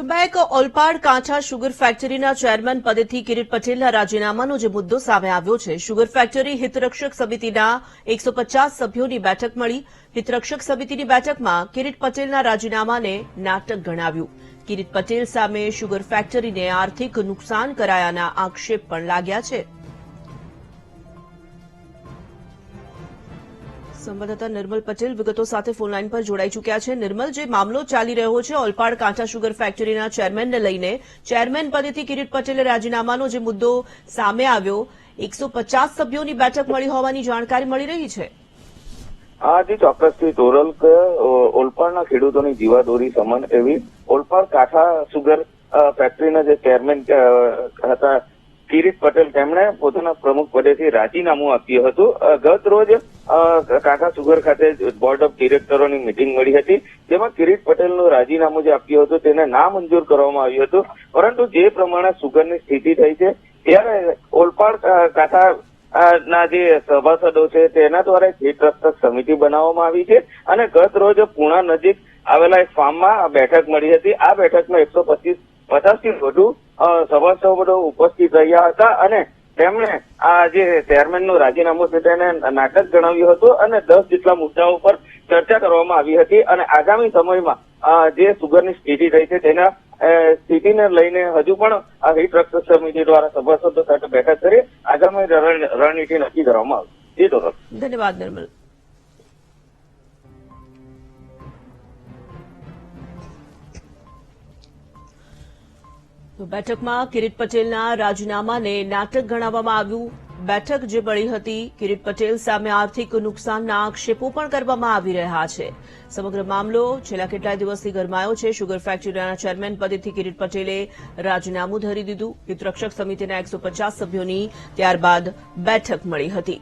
Welcome back. Olpad કાંઠા sugar ફેક્ટરીના chairman પદેથી કિરીટ પટેલના રાજીનામાનો જે મુદ્દો સામે આવ્યો છે, શુગર ફેક્ટરી હિતરક્ષક સમિતિના 150 સભ્યોની બેઠક મળી। હિતરક્ષક સમિતિની બેઠકમાં કિરીટ પટેલના રાજીનામાને નાટક ગણાવ્યું। કિરીટ પટેલ સામે શુગર ફેક્ટરીને આર્થિક નુકસાન કરાયાના આક્ષેપ પણ લાગ્યા છે। સંવાદદાતા નિર્મલ પટેલ વિગતો સાથે ફોનલાઈન પર જોડાઈ ચૂક્યા છે। નિર્મલ, જે મામલો ચાલી રહ્યો છે ઓલપાડ કાંઠા શુગર ફેક્ટરીના ચેરમેનને લઈને, ચેરમેન પદેથી કિરીટ પટેલે રાજીનામાનો જે મુદ્દો સામે આવ્યો, 150 સભ્યોની બેઠક મળી હોવાની જાણકારી મળી રહી છે। જી ચોક્કસથી તોરલ ઓલપાડના ખેડૂતોની જીવાદોરી સમાન એવી ઓલપાડ કાંઠા સુગર ફેક્ટરીના જે ચેરમેન હતા કિરીટ પટેલ, તેમણે પોતાના પ્રમુખ પદેથી રાજીનામું આપ્યું હતું। ગત રોજ કાંઠા સુગર ખાતે બોર્ડ ઓફ ડિરેક્ટરોની મિટિંગ મળી હતી, જેમાં કિરીટ પટેલનું રાજીનામું જે આપ્યું હતું તેને નામંજૂર કરવામાં આવ્યું હતું। પરંતુ જે પ્રમાણે સુગરની સ્થિતિ થઈ છે, ત્યારે ઓલપાડ કાંઠા ના જે સભાસદો છે તેના દ્વારા એક હિતરક્ષક સમિતિ બનાવવામાં આવી છે અને ગત રોજ પુણા નજીક આવેલા એક ફાર્મમાં બેઠક મળી હતી। આ બેઠકમાં 150થી વધુ સભાસદો ઉપસ્થિત રહ્યા હતા અને તેમણે આ જે ચેરમેનનું રાજીનામું છે તેને નાટક ગણાવ્યું હતું અને 10 જેટલા મુદ્દાઓ પર ચર્ચા કરવામાં આવી હતી અને આગામી સમયમાં જે સુગરની સ્થિતિ થઈ છે તેના સ્થિતિને લઈને હજુ પણ આ હિતરક્ષક સમિતિ દ્વારા સભાસદો સાથે બેઠક કરી આગામી રણનીતિ નક્કી કરવામાં આવશે। ધન્યવાદ નિર્મલ। બેઠકમાં કિરીટ પટેલના રાજીનામાને નાટક ગણાવવામાં આવ્યું। બેઠક જે મળી હતી, કિરીટ પટેલ સામે આર્થિક નુકસાનના આક્ષેપો પણ કરવામાં આવી રહ્યા છે। સમગ્ર મામલો છેલ્લા કેટલાય દિવસથી ગરમાયો છે। શુગર ફેક્ટરીના ચેરમેન પદેથી કિરીટ પટેલે રાજીનામું ધરી દીધું। હિતરક્ષક સમિતિના 150 સભ્યોની ત્યારબાદ બેઠક મળી હતી।